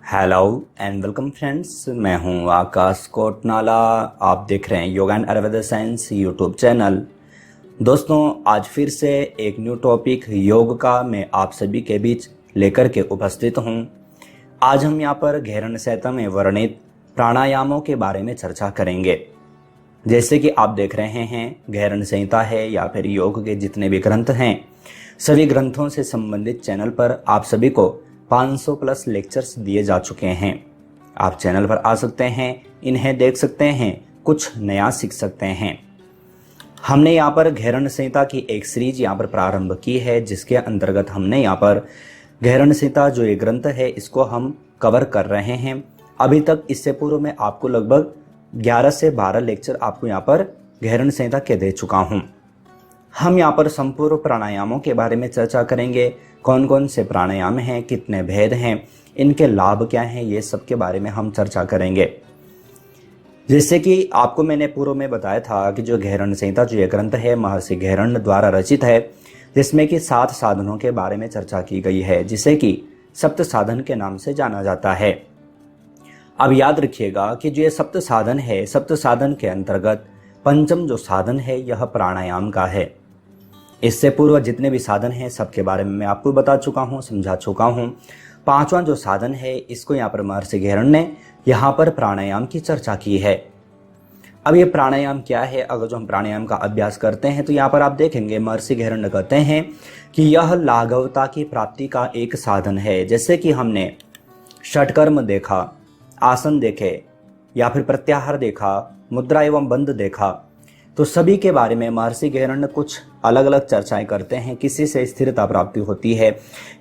Hello and welcome friends, मैं हूं आकाश कोटनाला। आप देख रहे हैं yoga and Ayurveda science YouTube channel. दोस्तों, आज फिर से एक न्यू टॉपिक योग का मैं आप सभी के बीच लेकर के उपस्थित हूं। आज हम यहां पर घेरण संहिता में वर्णित प्राणायामों के बारे में चर्चा करेंगे। जैसे कि आप देख रहे हैं, घेरण संहिता है या फिर योग के जितने भी ग्रंथ हैं, सभी ग्रंथों से संबंधित चैनल पर आप सभी को 500 प्लस लेक्चर्स दिए जा चुके हैं। आप चैनल पर आ सकते हैं, इन्हें देख सकते हैं, कुछ नया सीख सकते हैं। हमने यहाँ पर घेरण संहिता की एक सीरीज यहाँ पर प्रारंभ की है, जिसके अंतर्गत हमने यहाँ पर घेरण संहिता जो ये ग्रंथ है इसको हम कवर कर रहे हैं। अभी तक इससे पूर्व में आपको लगभग 11 से 12 लेक्चर आपको यहाँ पर घेरण संहिता के दे चुका हूँ। हम यहाँ पर संपूर्ण प्राणायामों के बारे में चर्चा करेंगे। कौन कौन से प्राणायाम हैं, कितने भेद हैं, इनके लाभ क्या हैं, ये सब के बारे में हम चर्चा करेंगे। जैसे कि आपको मैंने पूर्व में बताया था कि जो घेरण संहिता जो ये ग्रंथ है महर्षि घेरण द्वारा रचित है, जिसमें कि 7 साधनों के बारे में चर्चा की गई है, जिसे कि सप्त साधन के नाम से जाना जाता है। अब याद रखिएगा कि जो ये सप्त साधन है, सप्त साधन के अंतर्गत पंचम जो साधन है यह प्राणायाम का है। इससे पूर्व जितने भी साधन हैं सबके बारे में मैं आपको बता चुका हूँ, समझा चुका हूँ। 5वां जो साधन है इसको यहाँ पर महर्षि घेरण ने यहाँ पर प्राणायाम की चर्चा की है। अब ये प्राणायाम क्या है? अगर जो हम प्राणायाम का अभ्यास करते हैं तो यहाँ पर आप देखेंगे महर्षि घेरण कहते हैं कि यह लाघवता की प्राप्ति का एक साधन है। जैसे कि हमने षटकर्म देखा, आसन देखे या फिर प्रत्याहार देखा, मुद्रा एवं बंध देखा, तो सभी के बारे में महर्षि घेरण कुछ अलग अलग चर्चाएं करते हैं। किसी से स्थिरता प्राप्ति होती है,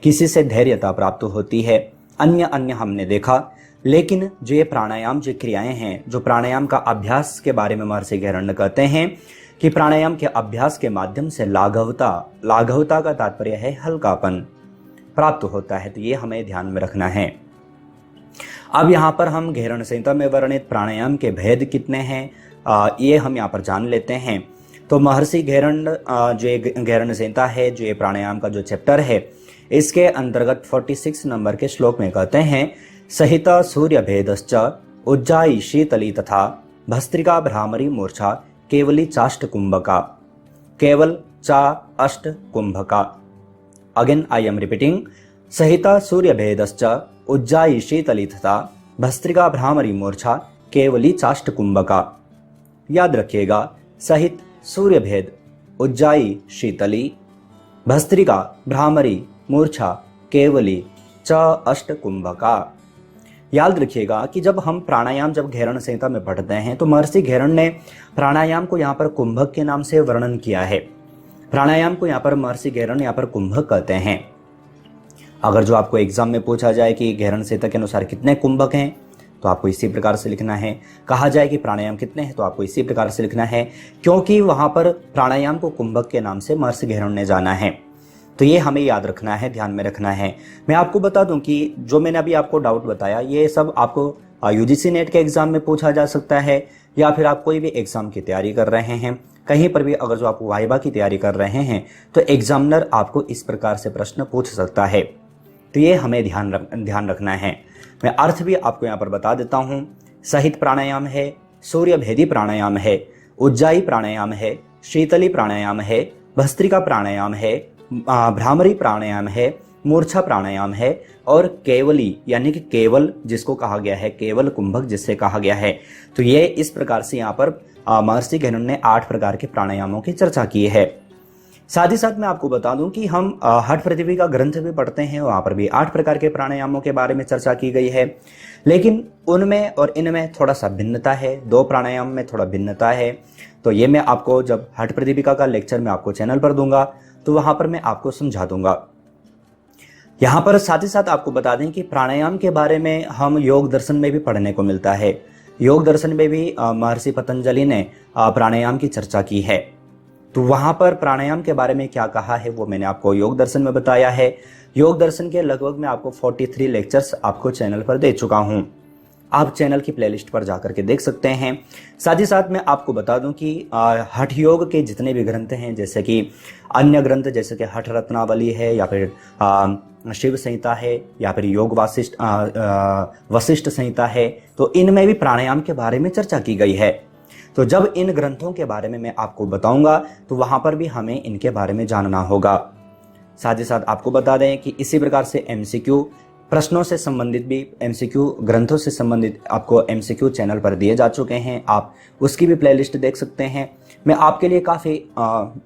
किसी से धैर्यता प्राप्त होती है, अन्य अन्य हमने देखा। लेकिन जो ये प्राणायाम जो क्रियाएं हैं, जो प्राणायाम का अभ्यास के बारे में महर्षि घेरण कहते हैं कि प्राणायाम के अभ्यास के माध्यम से लाघवता का तात्पर्य है हल्कापन प्राप्त होता है। तो ये हमें ध्यान में रखना है। अब यहाँ पर हम घेरण संहिता में वर्णित प्राणायाम के भेद कितने हैं ये हम यहाँ पर जान लेते हैं। तो महर्षि घेरण जो घेरण संहिता है, जो ये प्राणायाम का जो चैप्टर है, इसके अंतर्गत 46 नंबर के श्लोक में कहते हैं, सहिता सूर्य भेदश्च उज्जाई शीतली तथा भस्त्रिका भ्रामरी मूर्छा केवली चाष्ट कुंभका। केवल चा अष्ट कुंभका। अगेन आई एम रिपीटिंग, सहिता सूर्य भेदश्च उज्जाई शीतली तथा भस्त्रिका भ्रामरी मूर्छा केवली चाष्ट कुंभका। याद रखिएगा, सहित सूर्य भेद, उज्जाई शीतली, भस्त्रिका भ्रामरी मूर्छा केवली च अष्ट कुंभका। याद रखिएगा कि जब हम प्राणायाम जब घेरण संहिता में पढ़ते हैं तो महर्षि घेरण ने प्राणायाम को यहाँ पर कुंभक के नाम से वर्णन किया है। प्राणायाम को यहाँ पर महर्षि घेरण यहाँ पर कुंभक कहते हैं। अगर जो आपको एग्जाम में पूछा जाए कि घेरण संहिता के अनुसार कितने कुंभक हैं, तो आपको इसी प्रकार से लिखना है। कहा जाए कि प्राणायाम कितने हैं, तो आपको इसी प्रकार से लिखना है, क्योंकि वहां पर प्राणायाम को कुंभक के नाम से महर्षि घेरण ने जाना है। तो ये हमें याद रखना है, ध्यान में रखना है। मैं आपको बता दूं कि जो मैंने अभी आपको डाउट बताया, ये सब आपको यूजीसी नेट के एग्जाम में पूछा जा सकता है, या फिर आप कोई भी एग्जाम की तैयारी कर रहे हैं, कहीं पर भी अगर जो आप वाइवा की तैयारी कर रहे हैं तो एग्जामिनर आपको इस प्रकार से प्रश्न पूछ सकता है। तो ये हमें ध्यान रखना है। मैं अर्थ भी आपको यहाँ पर बता देता हूँ। सहित प्राणायाम है, सूर्य भेदी प्राणायाम है, उज्जाई प्राणायाम है, शीतली प्राणायाम है, भस्त्रिका प्राणायाम है, भ्रामरी प्राणायाम है, मूर्छा प्राणायाम है, और केवली यानी कि केवल जिसको कहा गया है, केवल कुंभक जिससे कहा गया है। तो ये इस प्रकार से यहाँ पर महर्षि घेरण ने 8 प्रकार के प्राणायामों की चर्चा की है। साथ ही साथ मैं आपको बता दूं कि हम हठ प्रतिभि का ग्रंथ भी पढ़ते हैं, वहां पर भी 8 प्रकार के प्राणायामों के बारे में चर्चा की गई है। लेकिन उनमें और इनमें थोड़ा सा भिन्नता है, 2 प्राणायाम में थोड़ा भिन्नता है। तो ये मैं आपको जब हठ प्रतिभिका का लेक्चर मैं आपको चैनल पर दूंगा तो वहां पर मैं आपको समझा दूंगा। यहाँ पर साथ ही साथ आपको बता दें कि प्राणायाम के बारे में हम योग दर्शन में भी पढ़ने को मिलता है। योग दर्शन में भी महर्षि पतंजलि ने प्राणायाम की चर्चा की है। तो वहां पर प्राणायाम के बारे में क्या कहा है वो मैंने आपको योग दर्शन में बताया है। योग दर्शन के लगभग मैं आपको 43 लेक्चर्स आपको चैनल पर दे चुका हूं। आप चैनल की प्लेलिस्ट पर जाकर के देख सकते हैं। साथ ही साथ मैं आपको बता दूं कि हठ योग के जितने भी ग्रंथ हैं, जैसे कि अन्य ग्रंथ जैसे कि हठ रत्नावली है या फिर शिव संहिता है या फिर योग वशिष्ठ संहिता है, तो इनमें भी प्राणायाम के बारे में चर्चा की गई है। तो जब इन ग्रंथों के बारे में मैं आपको बताऊंगा तो वहां पर भी हमें इनके बारे में जानना होगा। साथ ही साथ आपको बता दें कि इसी प्रकार से एमसीक्यू प्रश्नों से संबंधित भी, एमसीक्यू ग्रंथों से संबंधित आपको एमसीक्यू चैनल पर दिए जा चुके हैं, आप उसकी भी प्लेलिस्ट देख सकते हैं। मैं आपके लिए काफ़ी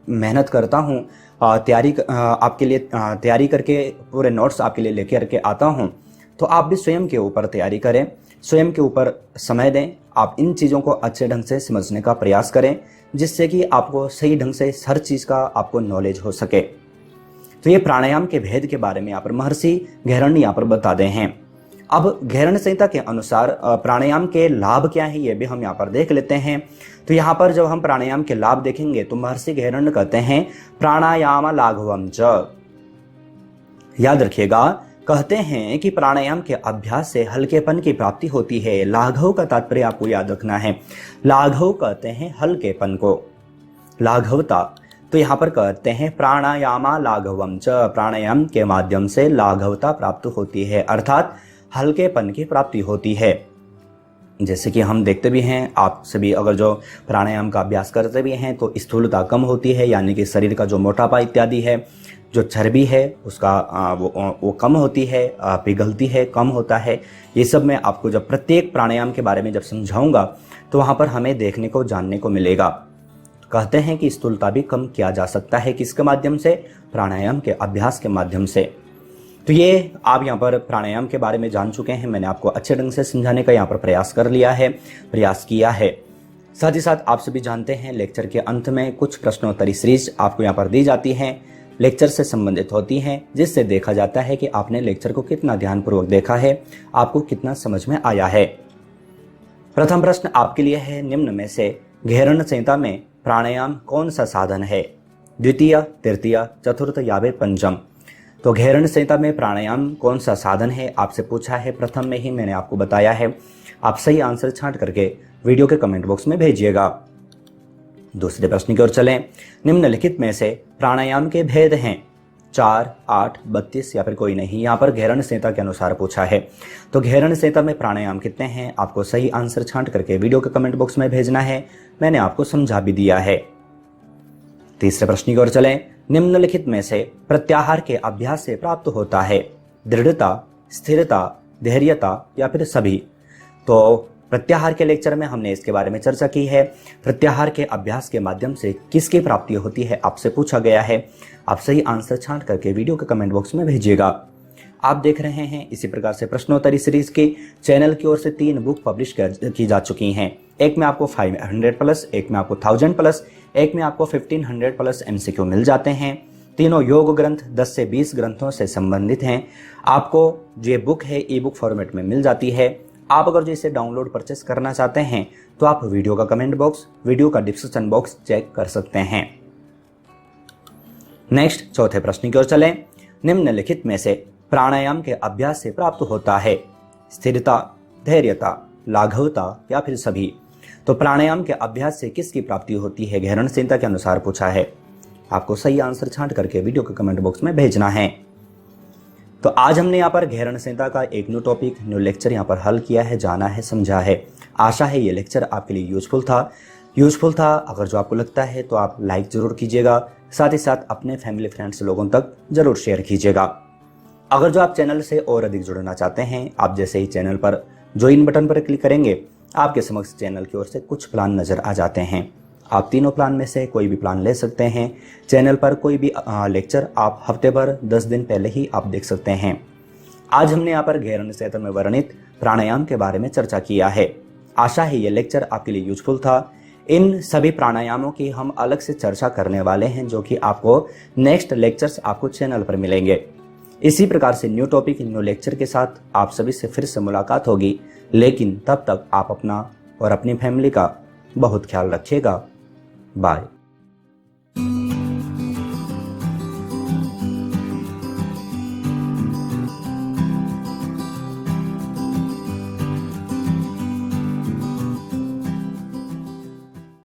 मेहनत करता हूँ, आपके लिए तैयारी करके पूरे नोट्स आपके लिए लेकर के आता हूँ। तो आप भी स्वयं के ऊपर तैयारी करें, स्वयं के ऊपर समय दें, आप इन चीज़ों को अच्छे ढंग से समझने का प्रयास करें, जिससे कि आपको सही ढंग से हर चीज़ का आपको नॉलेज हो सके। तो ये प्राणायाम के भेद के बारे में यहाँ पर महर्षि घेरण यहाँ पर बता दे हैं। अब घेरण संहिता के अनुसार प्राणायाम के लाभ क्या है ये भी हम यहाँ पर देख लेते हैं। तो यहाँ पर जब हम प्राणायाम के लाभ देखेंगे तो महर्षि घेरण कहते हैं प्राणायाम लाघवम च। याद रखिएगा, कहते हैं कि प्राणायाम के अभ्यास से हल्केपन की प्राप्ति होती है। लाघव का तात्पर्य आपको याद रखना है, लाघव कहते हैं हल्केपन को, लाघवता। तो यहाँ पर कहते हैं प्राणायामा लाघवम च, प्राणायाम के माध्यम से लाघवता प्राप्त होती है, अर्थात हल्केपन की प्राप्ति होती है। जैसे कि हम देखते भी हैं, आप सभी अगर जो प्राणायाम का अभ्यास करते भी हैं तो स्थूलता कम होती है, यानी कि शरीर का जो मोटापा इत्यादि है, जो चर्बी है उसका वो कम होती है, पिघलती है, कम होता है। ये सब मैं आपको जब प्रत्येक प्राणायाम के बारे में जब समझाऊंगा तो वहाँ पर हमें देखने को जानने को मिलेगा। कहते हैं कि स्थूलता भी कम किया जा सकता है, किसके माध्यम से? प्राणायाम के अभ्यास के माध्यम से। तो ये आप यहाँ पर प्राणायाम के बारे में जान चुके हैं, मैंने आपको अच्छे ढंग से समझाने का यहाँ पर प्रयास किया है। साथ ही साथ आप सभी जानते हैं लेक्चर के अंत में कुछ प्रश्नोत्तरी सीरीज आपको यहाँ पर दी जाती हैं, लेक्चर से संबंधित होती हैं, जिससे देखा जाता है कि आपने लेक्चर को कितना ध्यानपूर्वक देखा है, आपको कितना समझ में आया है। प्रथम प्रश्न आपके लिए है, निम्न में से घेरण संहिता में प्राणायाम कौन सा साधन है? द्वितीय, तृतीय, चतुर्थ या वे पंचम? तो घेरण संहिता में प्राणायाम कौन सा साधन है आपसे पूछा है, प्रथम में ही मैंने आपको बताया है। आप सही आंसर छांट करके वीडियो के कमेंट बॉक्स में भेजिएगा। दूसरे प्रश्न की ओर चलें। निम्नलिखित में से प्राणायाम के भेद हैं 4, 8, 32 या फिर कोई नहीं? यहाँ पर घेरण संहिता के अनुसार पूछा है। तो घेरण संहिता में प्राणायाम कितने हैं? आपको सही आंसर छांट करके वीडियो के कमेंट बॉक्स में भेजना है, मैंने आपको समझा भी दिया है। तीसरे प्रश्न की ओर चलें। निम्नलिखित में से प्रत्याहार के अभ्यास से प्राप्त होता है दृढ़ता, स्थिरता, धैर्यता या फिर सभी? तो प्रत्याहार के लेक्चर में हमने इसके बारे में चर्चा की है। प्रत्याहार के अभ्यास के माध्यम से किसकी प्राप्ति होती है आपसे पूछा गया है। आप सही आंसर छांट करके वीडियो के कमेंट बॉक्स में भेजिएगा। आप देख रहे हैं इसी प्रकार से प्रश्नोत्तरी सीरीज के चैनल की ओर से 3 बुक पब्लिश की जा चुकी हैं। एक में आपको 500 प्लस, एक में आपको 1000 प्लस, एक में आपको 1500 प्लस एमसीक्यू मिल जाते हैं। तीनों योग ग्रंथ 10 से 20 ग्रंथों से संबंधित हैं। आपको ये बुक है ई बुक फॉर्मेट में मिल जाती है। आप अगर जो इसे डाउनलोड परचेस करना चाहते हैं तो आप वीडियो का कमेंट बॉक्स, वीडियो का डिस्क्रिप्शन बॉक्स चेक कर सकते हैं। नेक्स्ट चौथे प्रश्न की ओर चलें। निम्नलिखित में से प्राणायाम के अभ्यास से प्राप्त होता है स्थिरता, धैर्यता, लाघवता या फिर सभी? तो प्राणायाम के अभ्यास से किसकी प्राप्ति होती है? घेरण संहिता के अनुसार पूछा है। आपको सही आंसर छांट करके वीडियो के कमेंट बॉक्स में भेजना है। तो आज हमने यहाँ पर घेरण संहिता का एक न्यू टॉपिक, न्यू लेक्चर यहाँ पर हल किया है, जाना है, समझा है। आशा है ये लेक्चर आपके लिए यूजफुल था। अगर जो आपको लगता है तो आप लाइक जरूर कीजिएगा, साथ ही साथ अपने फैमिली फ्रेंड्स लोगों तक जरूर शेयर कीजिएगा। अगर जो आप चैनल से और अधिक जुड़ना चाहते हैं, आप जैसे ही चैनल पर ज्वाइन बटन पर क्लिक करेंगे, आपके समक्ष चैनल की ओर से कुछ प्लान नजर आ जाते हैं। आप तीनों प्लान में से कोई भी प्लान ले सकते हैं। चैनल पर कोई भी लेक्चर आप हफ्ते भर 10 दिन पहले ही आप देख सकते हैं। आज हमने यहाँ पर घेरण संहिता में वर्णित प्राणायाम के बारे में चर्चा किया है। आशा है ये लेक्चर आपके लिए यूजफुल था। इन सभी प्राणायामों की हम अलग से चर्चा करने वाले हैं, जो कि आपको नेक्स्ट लेक्चर्स आपको चैनल पर मिलेंगे। इसी प्रकार से न्यू टॉपिक, न्यू लेक्चर के साथ आप सभी से फिर से मुलाकात होगी, लेकिन तब तक आप अपना और अपनी फैमिली का बहुत ख्याल रखिएगा। बाय।